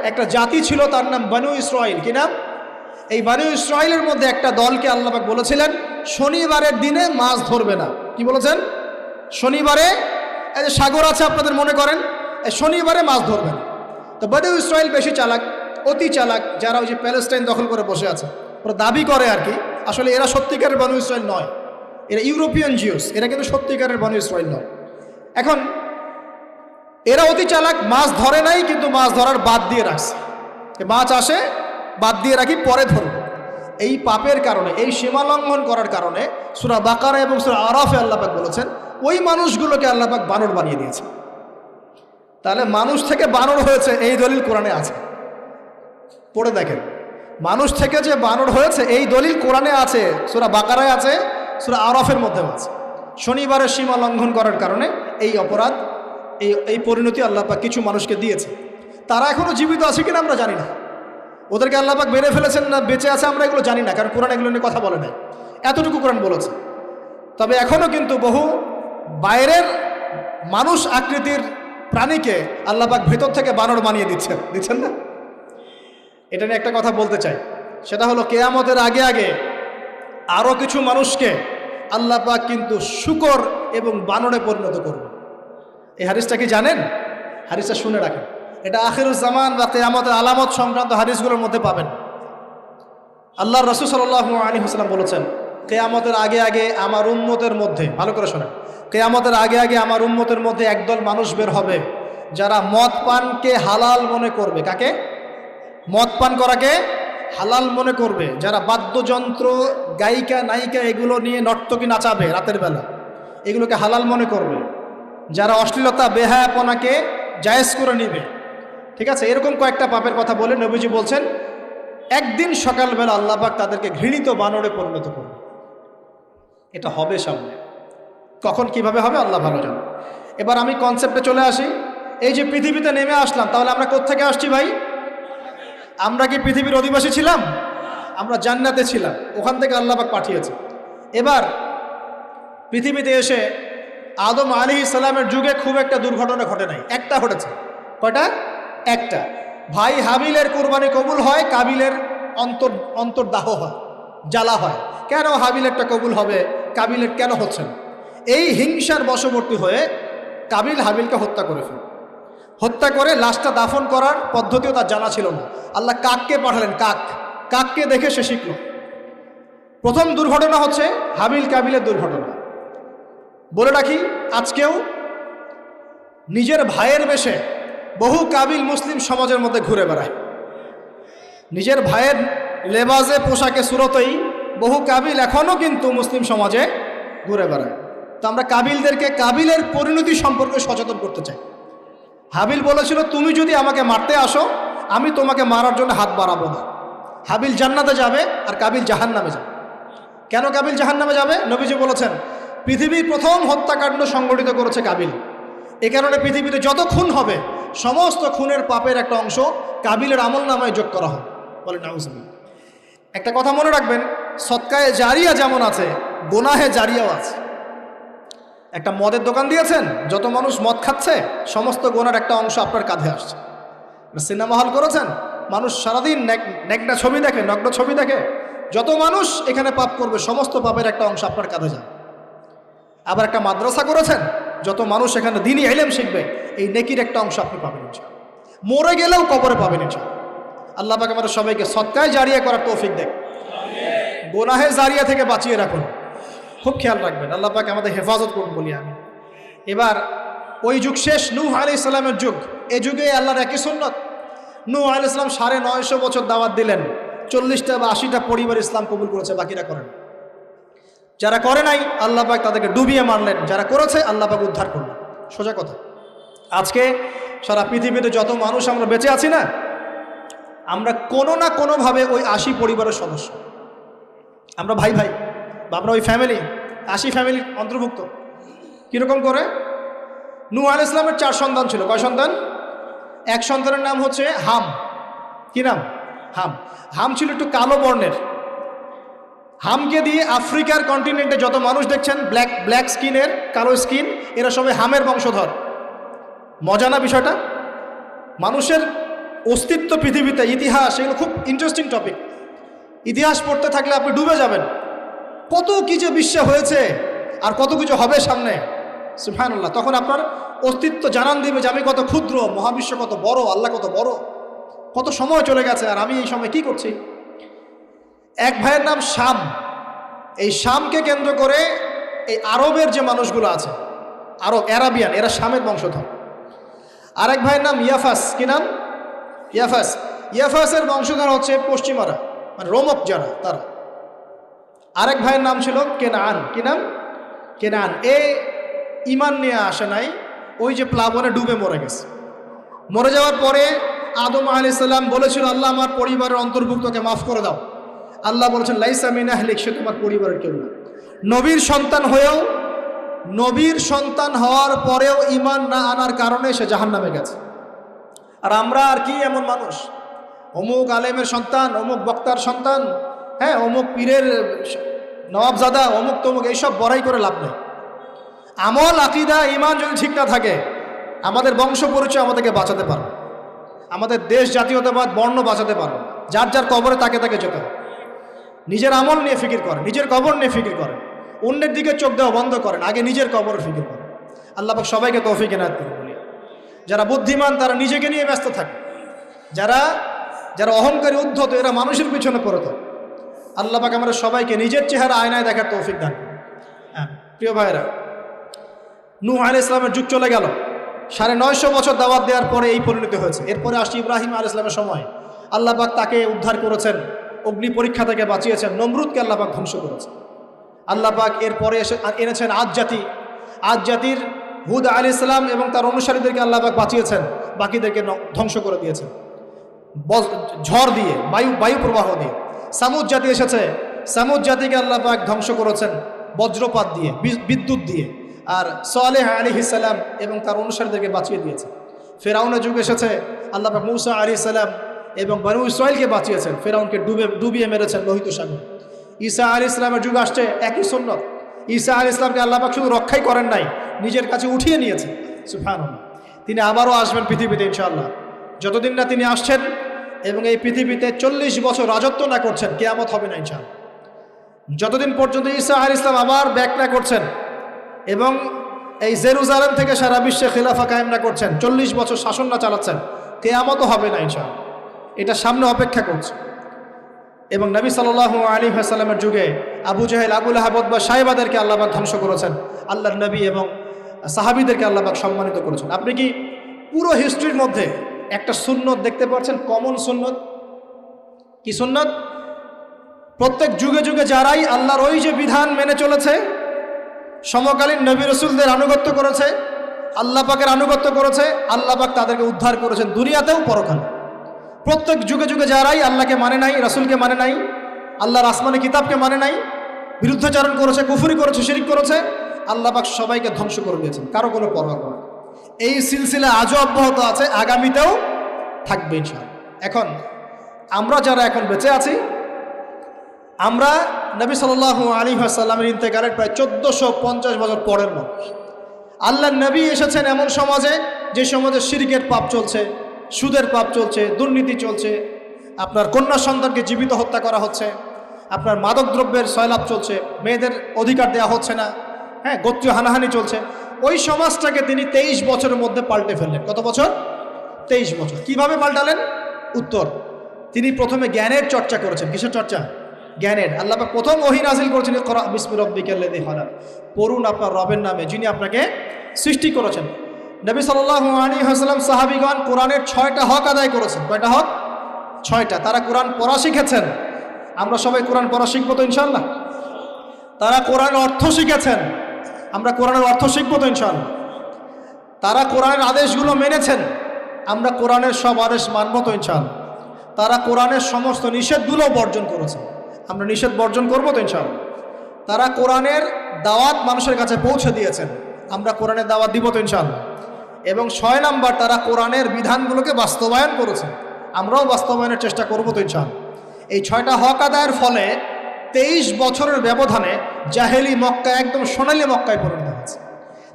একটা জাতি ছিল, তার নাম বনু ইসরাইল। কি নাম? এই বনু ইসরাইলের মধ্যে একটা দলকে আল্লাহ পাক বলেছিলেন শনিবারের দিনে মাছ ধরবে না। কি বলেছেন? শনিবারে, এই যে সাগর আছে আপনাদের মনে করেন, এই শনিবারে মাছ ধরবে না। তো বনু ইসরাইল বেশি চালাক, অতি চালাক, যারা ওই যে প্যালেস্টাইন দখল করে বসে আছে, ওরা দাবি করে আর কি, আসলে এরা সত্যিকারের বনু ইসরাইল নয়, এরা ইউরোপিয়ান জিউস, এরা কিন্তু সত্যিকারের বনু ইসরাইল নয়। এখন এরা অতি চালাক, মাছ ধরে নাই, কিন্তু মাছ ধরার বাদ দিয়ে রাখছে। মাছ আসে, বাদ দিয়ে রাখি, পরে ধরব। এই পাপের কারণে, এই সীমা লঙ্ঘন করার কারণে সূরা বাকারা এবং সূরা আরাফে আল্লাহ পাক বলেছেন ওই মানুষগুলোকে আল্লাহ পাক বানর বানিয়ে দিয়েছে। তাহলে মানুষ থেকে বানর হয়েছে এই দলিল কোরআনে আছে, পড়ে দেখেন। মানুষ থেকে যে বানর হয়েছে এই দলিল কোরআনে আছে, সূরা বাকারায় আছে, সূরা আরাফের মধ্যেও আছে। শনিবারের সীমা লঙ্ঘন করার কারণে এই অপরাধ, এই পরিণতি আল্লাহ পাক কিছু মানুষকে দিয়েছে। তারা এখনো জীবিত আছে কিনা আমরা জানি না, ওদেরকে আল্লাহ পাক মেরে ফেলেছেন না বেঁচে আছে আমরা এগুলো জানি না, কারণ কোরআন এগুলো নিয়ে কথা বলে নাই। এতটুকু কোরআন বলেছে। তবে এখনো কিন্তু বহু বাইরের মানুষ আকৃতির প্রাণীকে আল্লাহ পাক ভেতর থেকে বানর বানিয়ে দিচ্ছেন না। এটা নিয়ে একটা কথা বলতে চাই, সেটা হলো কিয়ামতের আগে আগে আরও কিছু মানুষকে আল্লাহ পাক কিন্তু শূকর এবং বানরে পরিণত করবে। এই হাদিসটা কি জানেন? হাদিসটা শুনে রাখেন, এটা আখিরুজ জামান বা কিয়ামতের আলামত সংক্রান্ত হাদিসগুলোর মধ্যে পাবেন। আল্লাহর রাসূল সাল্লাল্লাহু আলাইহি ওয়াসাল্লাম বলেছেন কিয়ামতের আগে আগে আমার উম্মতের মধ্যে, ভালো করে শোনেন, কিয়ামতের আগে আগে আমার উম্মতের মধ্যে একদল মানুষ বের হবে যারা মদ পানকে হালাল মনে করবে। কাকে? মদ পান করাকে হালাল মনে করবে। যারা বাদ্যযন্ত্র, গায়িকা, নায়িকা এগুলো নিয়ে নর্তকী নাচাবে রাতের বেলা, এগুলোকে হালাল মনে করবে। যারা অশ্লীলতা, বেহায়াপনাকে জায়েজ করে নিবে। ঠিক আছে, এরকম কয়েকটা পাপের কথা বলে নবীজি বলছেন একদিন সকালবেলা আল্লাহ পাক তাদেরকে ঘৃণিত বানরে পরিণত করবে। এটা হবে সামনে, কখন কিভাবে হবে আল্লাহ ভালো জানে। এবার আমি কনসেপ্টে চলে আসি। এই যে পৃথিবীতে নেমে আসলাম, তাহলে আমরা কোত্থেকে আসছি ভাই? আমরা কি পৃথিবীর অধিবাসী ছিলাম? আমরা জান্নাতে ছিলাম, ওখান থেকে আল্লাহ পাক পাঠিয়েছে। এবার পৃথিবীতে এসে আদম আলাইহিস সালামের যুগে খুব একটা দুর্ঘটনা ঘটে নাই, একটা ঘটেছে। কয়টা? একটা। ভাই হাবিলের কুরবানি কবুল হয়, কাবিলের অন্তর্দাহ হয়, জ্বালা হয়। কেন হাবিলেরটা কবুল হবে, কাবিলের কেন হচ্ছে না? এই হিংসার বশবর্তী হয়ে কাবিল হাবিলকে হত্যা করে ফেলে। হত্যা করে লাশটা দাফন করার পদ্ধতিও তার জানা ছিল না। আল্লাহ কাককে পাঠালেন, কাককে দেখে সে শিখল। প্রথম দুর্ঘটনা হচ্ছে হাবিল কাবিলের দুর্ঘটনা। বলে রাখি, আজকেও নিজের ভাইয়ের বেশে বহু কাবিল মুসলিম সমাজের মধ্যে ঘুরে বেড়ায়। নিজের ভাইয়ের লেবাসে, পোশাকে, সুরতেই বহু কাবিল এখনও কিন্তু মুসলিম সমাজে ঘুরে বেড়ায়। তো আমরা কাবিলদেরকে কাবিলের পরিণতি সম্পর্কে সচেতন করতে চাই। হাবিল বলেছিল তুমি যদি আমাকে মারতে আসো আমি তোমাকে মারার জন্য হাত বাড়াবো না। হাবিল জান্নাতে যাবে আর কাবিল জাহান্নামে যাবে। কেন কাবিল জাহান্নামে যাবে? নবীজি বলেছেন পৃথিবীর প্রথম হত্যাকাণ্ড সংগঠিত করেছে কাবিল। এ কারণে পৃথিবীতে যত খুন হবে সমস্ত খুনের পাপের একটা অংশ কাবিলের আমল নামায় যোগ করা হয়। বলে নাউজুবিল্লাহ। একটা কথা মনে রাখবেন, সদকায়ে জারিয়া যেমন আছে, গুনাহে জারিয়াও আছে। একটা মদের দোকান দিয়েছেন, যত মানুষ মদ খাচ্ছে সমস্ত গুনার একটা অংশ আপনার কাঁধে আসছে। সিনেমা হল করেছেন, মানুষ সারাদিন নেকড়া ছবি দেখে, নগ্ন ছবি দেখে, যত মানুষ এখানে পাপ করবে সমস্ত পাপের একটা অংশ আপনার কাঁধে যায়। আবার একটা মাদ্রাসা করেছেন, যত মানুষ এখানে দ্বীনি ইলম শিখবে এই নেকির একটা অংশ আপনি পাবেন ইনশাআল্লাহ। মরে গেলেও কবরে পাবেন ইনশাআল্লাহ। আল্লাহ পাক আমাদের সবাইকে সদকায়ে জারিয়া করার তৌফিক দেন, গুনাহে জারিয়া থেকে বাঁচিয়ে রাখুন। খুব খেয়াল রাখবেন, আল্লাহ পাক আমাদের হেফাজত করুন বলি আমি। এবার ওই যুগ শেষ, নূহ আলাইহিস সালামের যুগ। এই যুগে আল্লাহর একই সুন্নত। নূহ আলাইহিস সালাম 950 বছর দাওয়াত দিলেন, 40টা বা 80টা পরিবার ইসলাম কবুল করেছে, বাকিরা করেন। যারা করে নাই আল্লাহ পাক তাদেরকে ডুবিয়ে মারলেন, যারা করেছে আল্লাহ পাক উদ্ধার করলেন। সোজা কথা। আজকে সারা পৃথিবীতে যত মানুষ আমরা বেঁচে আছি না, আমরা কোনো না কোনোভাবে ওই 80 পরিবারের সদস্য। আমরা ভাই ভাই বা আমরা ওই ফ্যামিলি, 80 ফ্যামিলির অন্তর্ভুক্ত। কীরকম করে? নূহ আলাইহিস সালামের 4 সন্তান ছিল। কয় সন্তান? এক সন্তানের নাম হচ্ছে হাম। কি নাম? হাম। হাম ছিল একটু কালো বর্ণের। হামকে দিয়ে আফ্রিকার কন্টিনেন্টে যত মানুষ দেখছেন ব্ল্যাক স্কিনের, কালো স্কিন, এরা সবাই হামের বংশধর। মজা না বিষয়টা? মানুষের অস্তিত্ব পৃথিবীতে, ইতিহাস, এগুলো খুব ইন্টারেস্টিং টপিক। ইতিহাস পড়তে থাকলে আপনি ডুবে যাবেন। কত কি যে বিশ্বে হয়েছে আর কত কিছু হবে সামনে, সুবহানাল্লাহ। তখন আপনার অস্তিত্ব জানান দিবে যে আমি কত ক্ষুদ্র, মহাবিশ্ব কত বড়, আল্লাহ কত বড়, কত সময় চলে গেছে আর আমি এই সময় কি করছি। এক ভাইয়ের নাম শাম। এই শামকে কেন্দ্র করে এই আরবের যে মানুষগুলো আছে, আরব, অ্যারাবিয়ান, এরা শামের বংশধর। আরেক ভাইয়ের নাম ইয়াফাস। কি নাম? ইয়াফাস। ইয়াফাসের বংশধর হচ্ছে পশ্চিমারা, মানে রোমক যারা, তারা। আরেক ভাইয়ের নাম ছিল কেনান। কি নাম? কেনান। এ ইমান নিয়ে আসে নাই, ওই যে প্লাবনে ডুবে মরে গেছে। মরে যাওয়ার পরে আদম আলাইহিস সালাম বলেছিল, আল্লাহ আমার পরিবারের অন্তর্ভুক্তকে মাফ করে দাও। আল্লাহ বলেছেন, লাইসা মিন আহলিক, সে তোমার পরিবারের কেউ না। নবীর সন্তান হয়েও, নবীর সন্তান হওয়ার পরেও ইমান না আনার কারণে সে জাহান্নামে গেছে। আর আমরা আর কি এমন মানুষ, অমুক আলেমের সন্তান, অমুক বক্তার সন্তান, হ্যাঁ, অমুক পীরের নবাবজাদা, অমুক তমুক, এইসব বড়াই করে লাভ নেই। আমল, আকীদা, ঈমান যদি ঠিক না থাকে, আমাদের বংশ পরিচয় আমাদেরকে বাঁচাতে পারবে, আমাদের দেশ, জাতীয়তাবাদ, বর্ণ বাঁচাতে পারবে। যার যার কবরে তাকে তাকে যেতে হবে। নিজের আমল নিয়ে ফিকির করেন, নিজের কবর নিয়ে ফিকির করেন, অন্যের দিকে চোখ দেওয়া বন্ধ করেন, আগে নিজের কবরের ফিকির করেন। আল্লাহ পাক সবাইকে তৌফিক এনায়েত করুন। বলি, যারা বুদ্ধিমান তারা নিজেকে নিয়ে ব্যস্ত থাকে, যারা যারা অহংকারী, উদ্ধত, এরা মানুষের পিছনে পড়ে থাকে। আল্লাহ পাক আমাদের সবাইকে নিজের চেহারা আয়নায় দেখার তৌফিক দান করুন। হ্যাঁ প্রিয় ভাইরা, নূহ আলাইহিস সালামের যুগ চলে গেল, 950 বছর দাওয়াত দেওয়ার পরে এই পরিণতি হয়েছে। এরপরে আসছে ইব্রাহিম আলাইহিস সালামের সময়। আল্লাহ পাক তাকে উদ্ধার করেছেন, অগ্নি পরীক্ষা থেকে বাঁচিয়েছেন, নমরুদকে আল্লাহ পাক ধ্বংস করেছেন। আল্লাহ পাক এরপরে এনেছেন আদ জাতি। আদ জাতির হুদ আলাইহিস সালাম এবং তার অনুসারীদেরকে আল্লাহ পাক বাঁচিয়েছেন, বাকিদেরকে ধ্বংস করে দিয়েছেন ঝড় দিয়ে, বায়ু প্রবাহ দিয়ে। সামুদ জাতি এসেছে, সামুদ জাতিকে আল্লাহ পাক ধ্বংস করেছেন বজ্রপাত দিয়ে, বিদ্যুৎ দিয়ে। আর সালেহ আলাইহিস সালাম এবং তার অনুসারীদেরকে বাঁচিয়ে দিয়েছে। ফেরাউনের যুগ এসেছে, আল্লাহ পাক মূসা আলাইহিস সালাম এবং বনু ইসরাইলকে বাঁচিয়েছেন, ফেরাউনকে ডুবিয়ে মেরেছেন লোহিত সাগর। ঈসা আলাইহিস সালামের যুগ আসছে, একই সুন্নাত। ঈসা আলাইহিস সালামকে আল্লাহ পাক শুধু রক্ষাই করেন নাই, নিজের কাছে উঠিয়ে নিয়েছেন। সুবহানাল্লাহ। তিনি আবারও আসবেন পৃথিবীতে ইনশাআল্লাহ। যতদিন না তিনি আসছেন এবং এই পৃথিবীতে 40 বছর রাজত্ব না করছেন, কিয়ামত হবে না ইনশাআল্লাহ। যতদিন পর্যন্ত ঈসা আলাইহিস সালাম আবার ব্যাক না করছেন এবং এই জেরুজালেম থেকে সারা বিশ্বে খিলাফা কায়েম না করছেন, 40 বছর শাসন না চালাচ্ছেন, কিয়ামতও হবে না ইনশাআল্লাহ। এটা সামনে অপেক্ষা করছে। এবং নবী সাল্লাল্লাহু আলাইহি ওয়াসাল্লামের যুগে আবু জাহেল, আবু লাহাব বা সাহেবাদেরকে আল্লাহ পাক ধ্বংস করেছেন, আল্লাহর নবী এবং সাহাবীদেরকে আল্লাহ পাক সম্মানিত করেছেন। আপনি কি পুরো হিস্ট্রির মধ্যে একটা সুন্নত দেখতে পাচ্ছেন, কমন সুন্নত? কি সুন্নত? প্রত্যেক যুগে যুগে যারাই আল্লাহর ওই যে বিধান মেনে চলেছে, সমকালীন নবী রাসূলদের আনুগত্য করেছে, আল্লাহ পাকের আনুগত্য করেছে, আল্লাহ পাক তাদেরকে উদ্ধার করেছেন দুনিয়াতেও পরকালে। প্রত্যেক যুগে যুগে যারাই আল্লাহকে মানে নাই, রাসূলকে মানে নাই, আল্লাহর আসমানি কিতাবকে মানে নাই, বিরুদ্ধাচরণ করেছে, কুফরি করেছে, শিরক করেছে, আল্লাহ পাক সবাইকে ধ্বংস করে দিয়েছেন, কারো কোনো পরোয়া করে। এই সিলসিলা আজও অব্যাহত আছে, আগামীতেও থাকবে ইনশাআল্লাহ। এখন আমরা যারা এখন বেঁচে আছি, আমরা নবী সাল্লাল্লাহু আলাইহি ওয়াসাল্লামের ইন্তেকালের প্রায় 1450 বছর পরের মানুষ। আল্লাহর নবী এসেছেন এমন সমাজে, যে সমাজে শিরকের পাপ চলছে, সুদের পাপ চলছে, দুর্নীতি চলছে, আপনার কন্যা সন্তানকে জীবিত হত্যা করা হচ্ছে, আপনার মাদকদ্রব্যের সয়লাভ চলছে, মেয়েদের অধিকার দেওয়া হচ্ছে না, হ্যাঁ, গোত্রীয় হানাহানি চলছে। ওই সমাজটাকে তিনি 23 বছরের মধ্যে পাল্টে ফেললেন। কত বছর? 23 বছর। কিভাবে পাল্টালেন? উত্তর, তিনি প্রথমে জ্ঞানের চর্চা করেছেন। কিসের চর্চা? জ্ঞানের। আল্লাহ পাক প্রথম ওহী নাযিল করেছেন, ইকরা বিসমি রাব্বিকাল্লাযী খালাক, পড়ুন আপনার রবের নামে যিনি আপনাকে সৃষ্টি করেছেন। নবী সাল্লাল্লাহু আলাইহি ওয়াসাল্লাম, সাহাবীগণ কোরআনের 6টা হক আদায় করেছেন। কয়টা হক? 6টা। তারা কোরআন পড়া শিখেছেন। আমরা সবাই কোরআন পড়া শিখবো তো ইনশাআল্লাহ। তারা কোরআনের অর্থ শিখেছেন। আমরা কোরআনের অর্থ শিখবো তো ইনশাআল্লাহ। তারা কোরআনের আদেশগুলো মেনেছেন। আমরা কোরআনের সব আদেশ মানবো তো ইনশাআল্লাহ। তারা কোরআনের সমস্ত নিষেধগুলো বর্জন করেছেন। আমরা নিষেধ বর্জন করবো তো ইনশাআল্লাহ। তারা কোরআনের দাওয়াত মানুষের কাছে পৌঁছে দিয়েছেন। আমরা কোরআনের দাওয়াত দিব তো ইনশাআল্লাহ। এবং 6 নাম্বার, তারা কোরআনের বিধানগুলোকে বাস্তবায়ন করেছেন। আমরাও বাস্তবায়নের চেষ্টা করবো তো ইনশাআল্লাহ। এই 6টা হক আদায়ের ফলে 23 বছরের ব্যবধানে জাহেলি মক্কা একদম সোনালী মক্কায় পরিণত হয়েছে।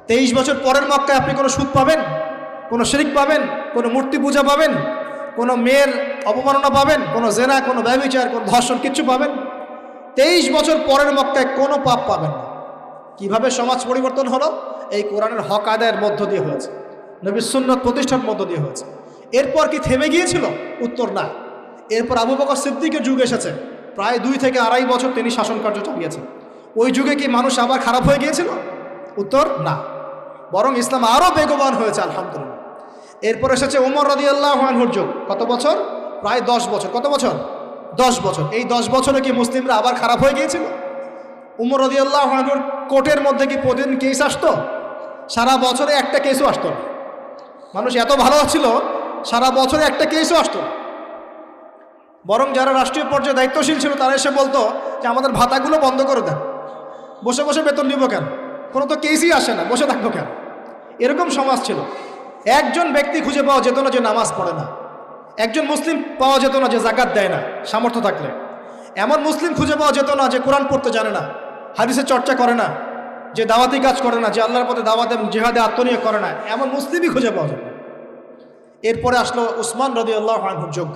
23 বছর পরের মক্কায় আপনি কোনো সুদ পাবেন, কোনো শিরক পাবেন, কোনো মূর্তি পূজা পাবেন? কোনো মেয়ের অপমাননা পাবেন, কোনো জেনা, কোনো ব্যভিচার, কোনো ধর্ষণ, কিচ্ছু পাবেন? 23 বছর পরের মক্কায় কোনো পাপ পাবেন না। কিভাবে সমাজ পরিবর্তন হলো? এই কোরআনের হক আদায়ের মধ্য দিয়ে হয়েছে, নবীর সুন্নাত প্রতিষ্ঠার মধ্য দিয়ে হয়েছে। এরপর কি থেমে গিয়েছিল? উত্তর না। এরপর আবু বকর সিদ্দিকের যুগ এসেছে, প্রায় 2 থেকে 2.5 বছর তিনি শাসন কার্য চালিয়েছেন। ওই যুগে কি মানুষ আবার খারাপ হয়ে গিয়েছিল? উত্তর না, বরং ইসলাম আরও বেগবান হয়েছে আলহামদুলিল্লাহ। এরপর এসেছে ওমর রাদিয়াল্লাহু আনহুর যুগ। কত বছর? প্রায় 10 বছর। কত বছর? 10 বছর। এই 10 বছরে কি মুসলিমরা আবার খারাপ হয়ে গিয়েছিল? ওমর রাদিয়াল্লাহু আনহুর কোর্টের মধ্যে কি প্রতিদিন কেস আসতো? সারা বছরে একটা কেসও আসতো না। মানুষ এত ভালো ছিল, সারা বছরে একটা কেসও আসতো না। বরং যারা রাষ্ট্রীয় পর্যায়ে দায়িত্বশীল ছিল তারা এসে বলতো যে আমাদের ভাতাগুলো বন্ধ করে দেন, বসে বসে বেতন নিব কেন, কোনো তো কেসই আসে না, বসে থাকবো কেন। এরকম সমাজ ছিল। একজন ব্যক্তি খুঁজে পাওয়া যেত না যে নামাজ পড়ে না, একজন মুসলিম পাওয়া যেত না যে যাকাত দেয় না সামর্থ্য থাকলে, এমন মুসলিম খুঁজে পাওয়া যেত না যে কোরআন পড়তে জানে না, হাদিসের চর্চা করে না, যে দাওয়াতি কাজ করে না, যে আল্লাহর পথে দাওয়াতে জিহাদে আত্মনিয়োগ করে না, এমন মুসলিমই খুঁজে পাওয়া যেত না। এরপরে আসলো উসমান রাদিয়াল্লাহু আনহুর যুগ।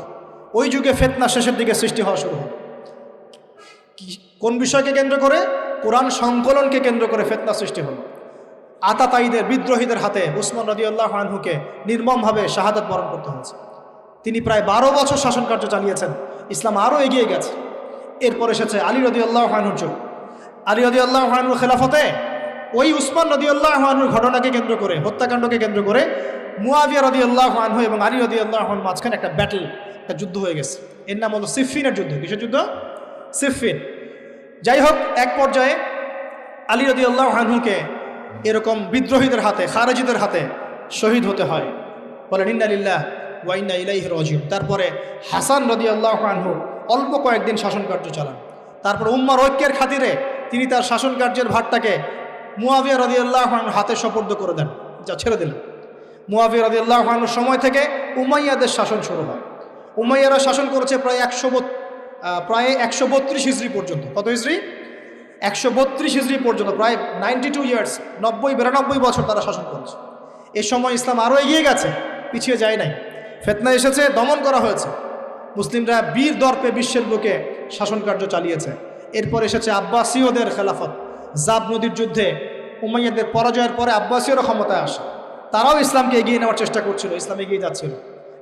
ওই যুগে ফিতনা শেষের দিকে সৃষ্টি হওয়া শুরু হলো। কোন বিষয়কে কেন্দ্র করে? কোরআন সংকলনকে কেন্দ্র করে ফিতনা সৃষ্টি হলো। আতাতায়ীদের, বিদ্রোহীদের হাতে উসমান রাদিয়াল্লাহু আনহুকে নির্মমভাবে শাহাদাত বরণ করতে হয়েছে। তিনি প্রায় 12 বছর শাসন কার্য চালিয়েছেন। ইসলাম আরও এগিয়ে গেছে। এরপর এসেছে আলী রাদিয়াল্লাহু আনহুর যুগ। আলী রাদিয়াল্লাহু আনহুর খেলাফতে ওই উসমান রাদিয়াল্লাহু আনহুর ঘটনাকে কেন্দ্র করে, হত্যাকাণ্ডকে কেন্দ্র করে মুয়াবিয়া রাদিয়াল্লাহু আনহু এবং আলী রাদিয়াল্লাহু আনহুর মাঝখানে একটা ব্যাটল, একটা যুদ্ধ হয়ে গেছে। এর নাম হলো সিফফিনের যুদ্ধ। কিসের যুদ্ধ? সিফফিন। যাই হোক, এক পর্যায়ে আলী রাদিয়াল্লাহু আনহুকে এরকম বিদ্রোহীদের হাতে, খারেজিদের হাতে শহীদ হতে হয়। বলেন ইন্না লিল্লাহ ওয়া ইন্না ইলাইহি রাজিউন। তারপরে হাসান রাদিয়াল্লাহু আনহু অল্প কয়েকদিন শাসন কার্য চালান। তারপর উম্মার ঐক্যের খাতিরে তিনি তার শাসন কার্যের ভারটাকে মুয়াবিয়া রাদিয়াল্লাহু আনহুর হাতে সোপর্দ করে দেন, যা ছেড়ে দিলেন। মুয়াবিয়া রাদিয়াল্লাহু আনহুর সময় থেকে উমাইয়াদের শাসন শুরু হয়। উমাইয়ারা শাসন করেছে প্রায় 132 হিজরি পর্যন্ত। কত হিজরি? 132 হিজরি পর্যন্ত, প্রায় 92 ইয়ার্স, 90-92 বছর তারা শাসন করেছে। এ সময় ইসলাম আরও এগিয়ে গেছে, পিছিয়ে যায় নাই। ফিতনা এসেছে, দমন করা হয়েছে। মুসলিমরা বীর দর্পে বিশ্বের বুকে শাসন কার্য চালিয়েছে। এরপর এসেছে আব্বাসীয়দের খেলাফত। জাব নদীর যুদ্ধে উমাইয়াদের পরাজয়ের পরে আব্বাসীয়রা ক্ষমতায় আসে। তারাও ইসলামকে এগিয়ে নেওয়ার চেষ্টা করছিল, ইসলাম এগিয়ে যাচ্ছিল,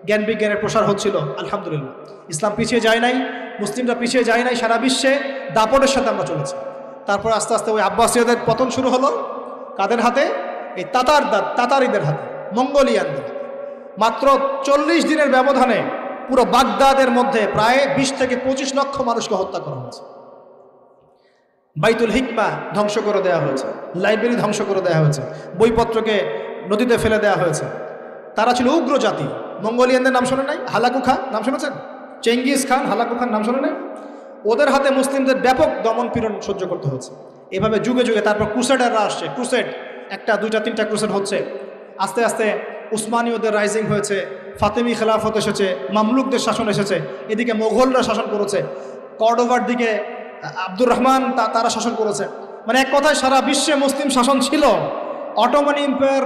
জ্ঞান বিজ্ঞানের প্রসার হচ্ছিল। আলহামদুলিল্লাহ, ইসলাম পিছিয়ে যায় নাই, মুসলিমরা পিছিয়ে যায় নাই। সারা বিশ্বে দাপটের সাথে আমরা চলেছি। তারপর আস্তে আস্তে ওই আব্বাসীয়দের পতন শুরু হলো। কাদের হাতে? এই তাতারিদের হাতে, মঙ্গোলিয়ানদের। মাত্র 40 দিনের ব্যবধানে পুরো বাগদাদের মধ্যে প্রায় 20 থেকে 25 লক্ষ মানুষকে হত্যা করা হয়েছে। বাইতুল হিকমা ধ্বংস করে দেওয়া হয়েছে, লাইব্রেরি ধ্বংস করে দেওয়া হয়েছে, বইপত্রকে নদীতে ফেলে দেওয়া হয়েছে। তারা ছিল উগ্র জাতি। মঙ্গোলিয়ানদের নাম শোনে নাই? হালাকু খান নাম শুনেছেন? চেঙ্গিস খান, হালাকু খান নাম শোনে নাই? ওদের হাতে মুসলিমদের ব্যাপক দমন পীড়ন সহ্য করতে হয়েছে। এভাবে যুগে যুগে তারপর ক্রুসেডাররা আসছে। ক্রুসেড 1টা 2টা 3টা ক্রুসেড হচ্ছে। আস্তে আস্তে উসমানীয়দের রাইজিং হয়েছে, ফাতেমি খেলাফত এসেছে, মামলুকদের শাসন এসেছে, এদিকে মোগলরা শাসন করেছে, কর্ডোভার দিকে আব্দুর রহমান তারা শাসন করেছে। মানে এক কথায় সারা বিশ্বে মুসলিম শাসন ছিল। অটোমান এম্পায়ার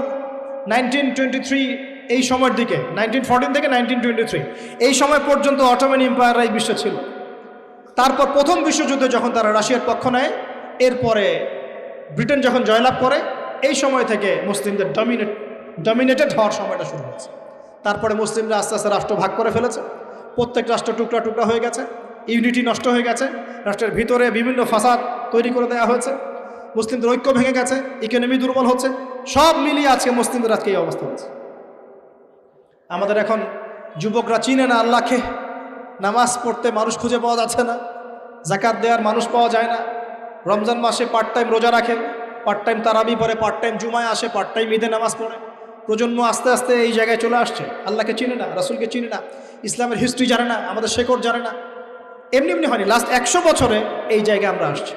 1923 এই সময়ের দিকে, 1914 থেকে 1923 এই সময় পর্যন্ত অটোমান এম্পায়াররাই বিশ্বে ছিল। তারপর প্রথম বিশ্বযুদ্ধে যখন তারা রাশিয়ার পক্ষ নেয়, এরপরে ব্রিটেন যখন জয়লাভ করে, এই সময় থেকে মুসলিমদের ডমিনেটেড হওয়ার সময়টা শুরু হয়েছে। তারপরে মুসলিমরা আস্তে আস্তে রাষ্ট্র ভাগ করে ফেলেছে। প্রত্যেক রাষ্ট্র টুকরা টুকরা হয়ে গেছে, ইউনিটি নষ্ট হয়ে গেছে, রাষ্ট্রের ভিতরে বিভিন্ন ফাসাদ তৈরি করে দেওয়া হয়েছে, মুসলিমদের ঐক্য ভেঙে গেছে, ইকোনমি দুর্বল হচ্ছে। সব মিলিয়ে আজকে মুসলিমদের আজকে এই অবস্থা হচ্ছে। আমাদের এখন যুবকরা চিনে না আল্লাহকে, নামাজ পড়তে মানুষ খুঁজে পাওয়া যাচ্ছে না, যাকাত দেওয়ার মানুষ পাওয়া যায় না। রমজান মাসে পার্ট টাইম রোজা রাখে, পার্ট টাইম তারাবি পড়ে, পার্ট টাইম জুমায় আসে, পার্ট টাইম ঈদে নামাজ পড়ে। প্রজন্ম আস্তে আস্তে এই জায়গায় চলে আসছে। আল্লাহকে চিনে না, রাসূলকে চিনে না, ইসলামের হিস্ট্রি জানে না, আমাদের শেকড় জানে না। এমনি এমনি হয়নি, লাস্ট 100 বছরে এই জায়গায় আমরা আসছি।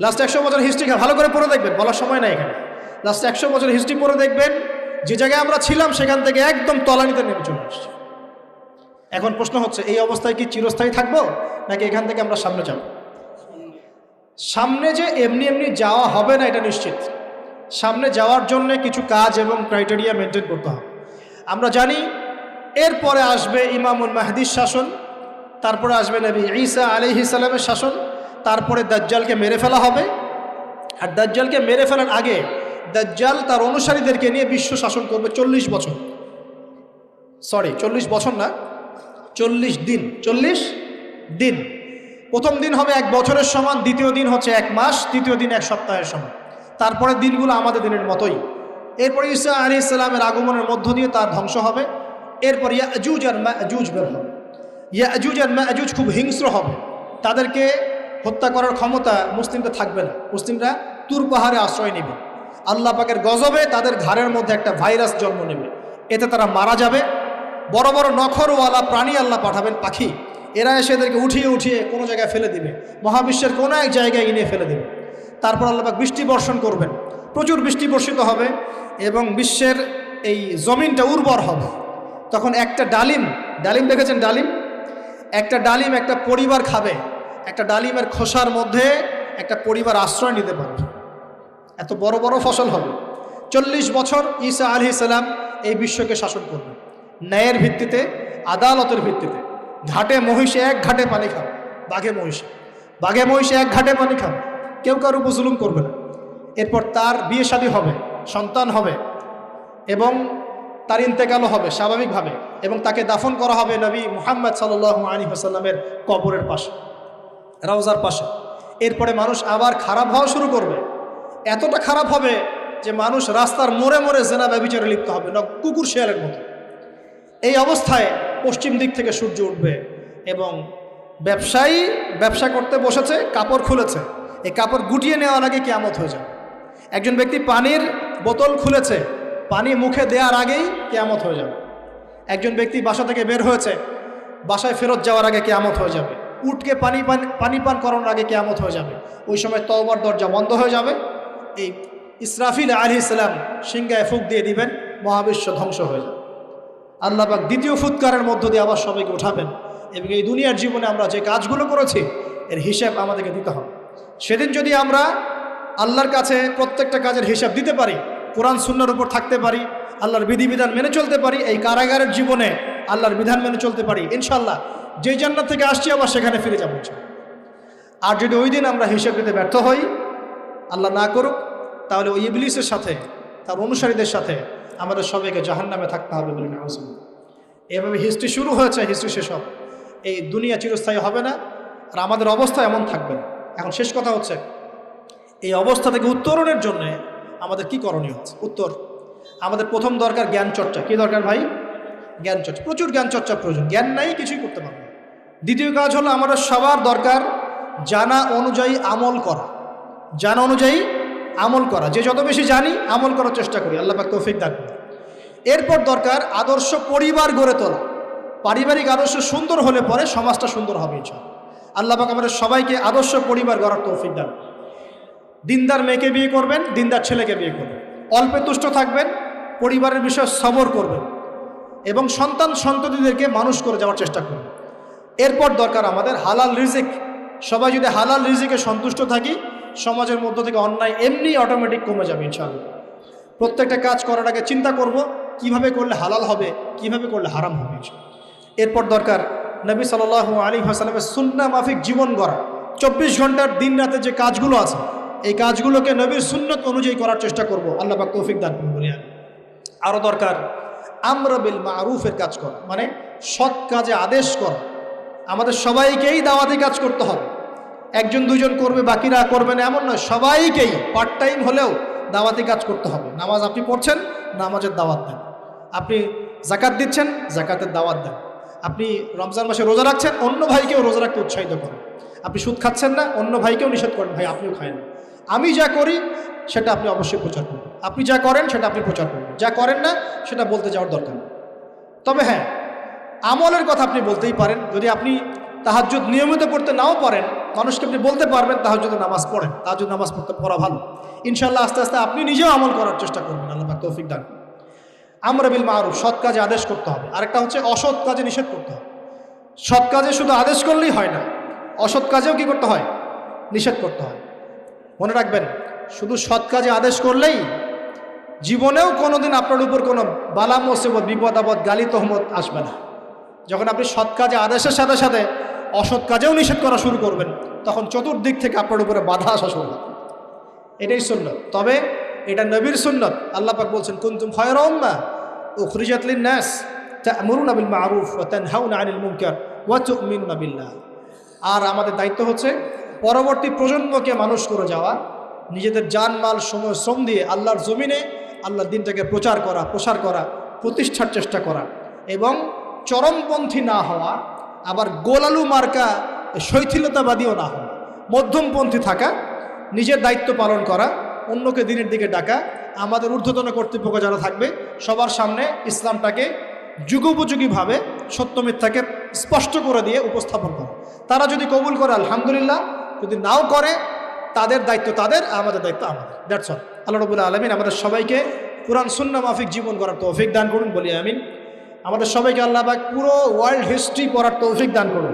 লাস্ট 100 বছরের হিস্ট্রি ভালো করে পড়ে দেখবেন, বলার সময় নাই এখানে। লাস্ট 100 বছরের হিস্ট্রি পড়ে দেখবেন, যে জায়গায় আমরা ছিলাম সেখান থেকে একদম তলানিতে নেমে চলে আসছি। এখন প্রশ্ন হচ্ছে, এই অবস্থায় কি চিরস্থায়ী থাকবো, নাকি এখান থেকে আমরা সামনে যাব? সামনে যে এমনি এমনি যাওয়া হবে না এটা নিশ্চিত। সামনে যাওয়ার জন্য কিছু কাজ এবং ক্রাইটেরিয়া মেনটেন করতে হবে। আমরা জানি এরপরে আসবে ইমামুল মাহদির শাসন, তারপরে আসবে নবী ঈসা আলাইহিস সালামের শাসন, তারপরে দাজ্জালকে মেরে ফেলা হবে। আর দাজ্জালকে মেরে ফেলার আগে দাজ্জাল তার অনুসারীদেরকে নিয়ে বিশ্ব শাসন করবে 40 বছর, 40 বছর না, 40 দিন। 40 দিন। প্রথম দিন হবে 1 বছরের সমান, দ্বিতীয় দিন হচ্ছে 1 মাস, তৃতীয় দিন 1 সপ্তাহের সমান। তারপরে দিনগুলো আমাদের দিনের মতোই। এরপরে ঈসা আলাইহিস সালামের আগমনের মধ্য দিয়ে তার ধ্বংস হবে। এরপর ইয়াজুজ আর মাজুজ বের হবে। ইয়াজুজ আর মাজুজ খুব হিংস্র হবে, তাদেরকে হত্যা করার ক্ষমতা মুসলিমদের থাকবে না। মুসলিমরা তুর পাহাড়ে আশ্রয় নেবে, আল্লাহ পাকের গজবে তাদের ঘাড়ের মধ্যে একটা ভাইরাস জন্ম নেবে, এতে তারা মারা যাবে। বড় বড় নখরওয়ালা প্রাণী আল্লাহ পাঠাবেন, পাখি, এরা এসে এদেরকে উঠিয়ে উঠিয়ে কোনো জায়গায় ফেলে দিবে, মহাবিশ্বের কোনো এক জায়গায় এনে ফেলে দেবে। তারপর আল্লাহ পাক বৃষ্টি বর্ষণ করবেন, প্রচুর বৃষ্টি বর্ষিত হবে এবং বিশ্বের এই জমিনটা উর্বর হবে। তখন একটা ডালিম দেখেছেন ডালিম, একটা ডালিম একটা পরিবার খাবে, একটা ডালিমের খোসার মধ্যে একটা পরিবার আশ্রয় নিতে পারবে, এত বড় বড় ফসল হবে। 40 বছর ঈসা আলাইহিস সালাম এই বিশ্বকে শাসন করবেন ন্যায়ের ভিত্তিতে, আদালতের ভিত্তিতে। ঘাটে মহিষে 1 ঘাটে পানি খাবে, বাঘে মহিষে 1 ঘাটে পানি খাবে, কেউ কারো উপর জুলুম করবে না। এরপর তার বিয়ে শাদী হবে, সন্তান হবে এবং তার ইন্তেকালও হবে স্বাভাবিকভাবে, এবং তাকে দাফন করা হবে নবী মুহাম্মদ সাল্লাল্লাহু আলাইহি ওয়াসাল্লামের কবরের পাশে, রওজার পাশে। এরপরে মানুষ আবার খারাপ হওয়া শুরু করবে, এতটা খারাপ হবে যে মানুষ রাস্তার মোড়ে মোড়ে জেনা ব্যভিচারে লিপ্ত হবে, কুকুর শেয়ালের মতো। এই অবস্থায় পশ্চিম দিক থেকে সূর্য উঠবে এবং ব্যবসায়ী ব্যবসা করতে বসেছে, কাপড় খুলেছে, এই কাপড় গুটিয়ে নেওয়ার আগে কিয়ামত হয়ে যাবে। একজন ব্যক্তি পানির বোতল খুলেছে, পানি মুখে দেওয়ার আগেই কিয়ামত হয়ে যাবে। একজন ব্যক্তি বাসা থেকে বের হয়েছে, বাসায় ফেরত যাওয়ার আগে কিয়ামত হয়ে যাবে। উটকে পানি পান করানোর আগে কিয়ামত হয়ে যাবে। ওই সময় তওবার দরজা বন্ধ হয়ে যাবে। এই ইসরাফিল আলাইহিস সালাম সিংহায় ফুঁক দিয়ে দিবেন, মহাবিশ্ব ধ্বংস হয়ে যাবে। আল্লাহ পাক দ্বিতীয় ফুৎকারের মধ্য দিয়ে আবার সবাইকে উঠাবেন এবং এই দুনিয়ার জীবনে আমরা যে কাজগুলো করেছি এর হিসাব আমাদেরকে দিতে হবে। সেদিন যদি আমরা আল্লাহর কাছে প্রত্যেকটা কাজের হিসাব দিতে পারি, কোরআন সুন্নাহর উপর থাকতে পারি, আল্লাহর বিধিবিধান মেনে চলতে পারি, এই কারাগারের জীবনে আল্লাহর বিধান মেনে চলতে পারি, ইনশাআল্লাহ যেই জান্নাত থেকে আসছি আবার সেখানে ফিরে যাবো। আর যদি ওই দিন আমরা হিসাব দিতে ব্যর্থ হই, আল্লাহ না করুক, তাহলে ওই ইবলিসের সাথে, তার অনুসারীদের সাথে আমাদের সবাইকে জাহান্নামে থাকতে হবে বলে নাউজুবিল্লাহ। এভাবে হিস্ট্রি শুরু হয়েছে, হিস্ট্রি শেষ হবে। এই দুনিয়া চিরস্থায়ী হবে না, আর আমাদের অবস্থা এমন থাকবে না। এখন শেষ কথা হচ্ছে, এই অবস্থা থেকে উত্তরণের জন্য আমাদের কি করণীয় হচ্ছে? উত্তর, আমাদের প্রথম দরকার জ্ঞান চর্চা। কি দরকার ভাই? জ্ঞান চর্চা, প্রচুর জ্ঞান চর্চা প্রয়োজন। জ্ঞান নাই কিছুই করতে পারবো না। দ্বিতীয় কাজ হলো আমাদের সবার দরকার জানা অনুযায়ী আমল করা, জানা অনুযায়ী আমল করা। যে যত বেশি জানি আমল করার চেষ্টা করি, আল্লাহ পাক তৌফিক দান করুন। এরপর দরকার আদর্শ পরিবার গড়ে তোলা। পারিবারিক আদর্শ সুন্দর হলে পরে সমাজটা সুন্দর হবে ইনশাআল্লাহ। আল্লাহ পাক আমাদের সবাইকে আদর্শ পরিবার গড়ার তৌফিক দান। দিনদার মেয়েকে বিয়ে করবেন, দিনদার ছেলেকে বিয়ে করবেন, অল্পে তুষ্ট থাকবেন, পরিবারের বিষয়ে সবর করবেন এবং সন্ততিদেরকে মানুষ করে যাওয়ার চেষ্টা করবেন। এরপর দরকার আমাদের হালাল রিজিক। সবাই যদি হালাল রিজিকে সন্তুষ্ট থাকি, সমাজের মধ্য থেকে অন্যায় এমনি অটোমেটিক কমে যাবে ইনশাআল্লাহ। প্রত্যেকটা কাজ করার আগে চিন্তা করব কিভাবে করলে হালাল হবে, কিভাবে করলে হারাম হবে। এরপর দরকার নবী সাল্লাল্লাহু আলাইহি ওয়াসাল্লামের সুন্নাহ মাফিক জীবন গড়া। 24 ঘন্টার দিন রাতে যে কাজগুলো আছে, এই কাজগুলোকে নবীর সুন্নত অনুযায়ী করার চেষ্টা করব। আল্লাহ পাক তৌফিক দান করুন বলি। আরও দরকার আমর বিল মারুফের কাজ করা, মানে সৎ কাজে আদেশ করা। আমাদের সবাইকেই দাওয়াতি কাজ করতে হবে। একজন দুইজন করবে, বাকিরা করবে না এমন নয়, সবাইকেই পার্ট টাইম হলেও দাওয়াতি কাজ করতে হবে। নামাজ আপনি পড়ছেন, নামাজের দাওয়াত দেন। আপনি জাকাত দিচ্ছেন, জাকাতের দাওয়াত দেন। আপনি রমজান মাসে রোজা রাখছেন, অন্য ভাইকেও রোজা রাখতে উৎসাহিত করেন। আপনি সুদ খাচ্ছেন না, অন্য ভাইকেও নিষেধ করেন, ভাই আপনিও খায় না। আমি যা করি সেটা আপনি অবশ্যই প্রচার করবেন, আপনি যা করেন সেটা আপনি প্রচার করবেন, যা করেন না সেটা বলতে যাওয়ার দরকার নেই। তবে হ্যাঁ, আমলের কথা আপনি বলতেই পারেন। যদি আপনি তাহাজ্জুদ নিয়মিত পড়তে নাও পারেন, মানুষকে আপনি বলতে পারবেন তাহাজ্জুদে নামাজ পড়েন, তাহাজ্জুদ নামাজ পড়া ভালো। ইনশাআল্লাহ আস্তে আস্তে আপনি নিজেও আমল করার চেষ্টা করবেন। আল্লাহ পাক তৌফিক দান। আমর বিল মারুফ, সৎ কাজে আদেশ করতে হবে। আরেকটা হচ্ছে অসৎ কাজে নিষেধ করতে হবে। সৎ কাজে শুধু আদেশ করলেই হয় না, অসৎ কাজেও কি করতে হয়? নিষেধ করতে হয়। মনে রাখবেন, শুধু সৎ কাজে আদেশ করলেই জীবনেও কোনোদিন আপনার উপর কোনো বালা মুসিবত বিপদ আপদ গালি তহমত আসবে না। যখন আপনি সৎ কাজে আদেশের সাথে সাথে অসৎ কাজেও নিষেধ করা শুরু করবেন, তখন চতুর্দিক থেকে আপনার উপরে বাধা আসা শুরু হবে। এটাই সুন্নত। তবে এটা নবীর সুন্নত। আল্লাহ পাক বলছেন, কুনতুম খায়রা উম্মাহ উখরিজাত লিন-নাস তা'মুরুনা বিল মা'রুফ ওয়া তানহাউনা আনিল মুনকার ওয়া তু'মিনুনা বিল্লাহ। আর আমাদের দায়িত্ব হচ্ছে পরবর্তী প্রজন্মকে মানুষ করে যাওয়া, নিজেদের জান মাল সময় শ্রম দিয়ে আল্লাহর জমিনে আল্লাহর দ্বীনটাকে প্রচার করা, প্রসার করা, প্রতিষ্ঠার চেষ্টা করা, এবং চরমপন্থী না হওয়া, আবার গোলালু মার্কা শৈথিলতাবাদীও না হওয়া, মধ্যমপন্থী থাকা, নিজের দায়িত্ব পালন করা, অন্যকে দিনের দিকে ডাকা। আমাদের ঊর্ধ্বতন কর্তৃপক্ষ যারা থাকবে সবার সামনে ইসলামটাকে যুগোপযোগীভাবে সত্য মিথ্যাকে স্পষ্ট করে দিয়ে উপস্থাপন করা। তারা যদি কবুল করে আলহামদুলিল্লাহ, যদি নাও করে তাদের দায়িত্ব তাদের, আমাদের দায়িত্ব আমাদের। That's all. আল্লাহ রাব্বুল আলামিন আমাদের সবাইকে কুরআন সুন্নাহ মাফিক জীবন করার তৌফিক দান করুন, বলি আমিন। আমাদের সবাইকে আল্লাহ পাক পুরো ওয়ার্ল্ড হিস্ট্রি পড়ার তৌফিক দান করুন।